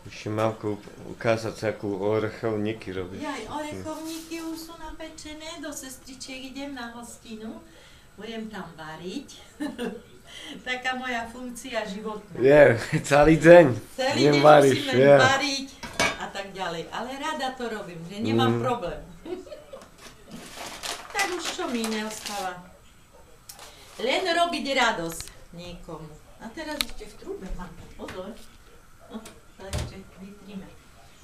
Ešte Mávko ukázať, akú orechovníky robí. Jaj, orechovníky už sú napečené, do sestričiek idem na hostinu. Budem tam variť. Taká moja funkcia životná. Je, celý deň. Celý deň Nevaríš, musíme variť a tak ďalej. Ale rada to robím, že nemám problém. Tak už čo mi neostáva. Len robiť radosť niekomu. A teraz ešte v trúbe mám. Pozor. No, to ešte vytríme.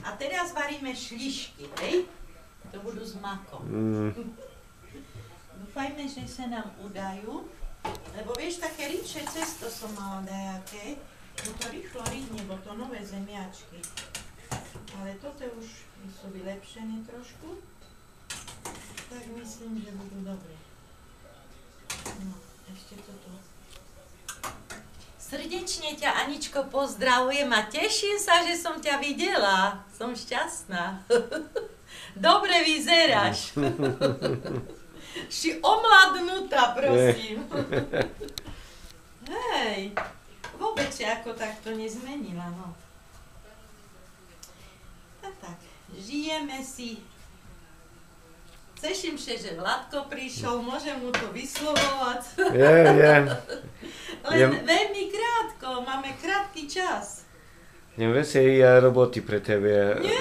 A teraz varíme šlišky, hej? To budú s makom. Dúfajme, že sa nám udajú. Lebo vieš, také rýchšie cesto som mala dajaké. No to rýchlo rýhne, bo to nové zemiačky. Ale toto už sú vylepšené trošku. Tak myslím, že budú dobré. No, ešte toto. Srdečne ťa, Aničko, pozdravujem a teším sa, že som ťa videla. Som šťastná. Dobre vyzeráš. Si omladnutá, prosím. Hej, vôbec si ako takto nezmenila, no. A tak, žijeme si. Teším sa, že Vladko prišiel, môžem mu to vyslovovať. Je. Len veľmi krátko, máme krátky čas. Neviem si roboty pre tebe. Nie,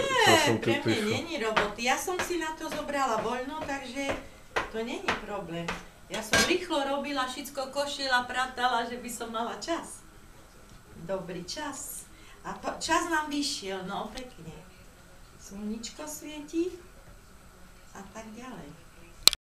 pre mňa není roboty. Ja som si na to zobrala voľno, takže to není problém. Ja som rýchlo robila, všetko košila, pratala, že by som mala čas. Dobrý čas. A čas nám vyšiel, no pekne. Slničko svieti a tak ďalej.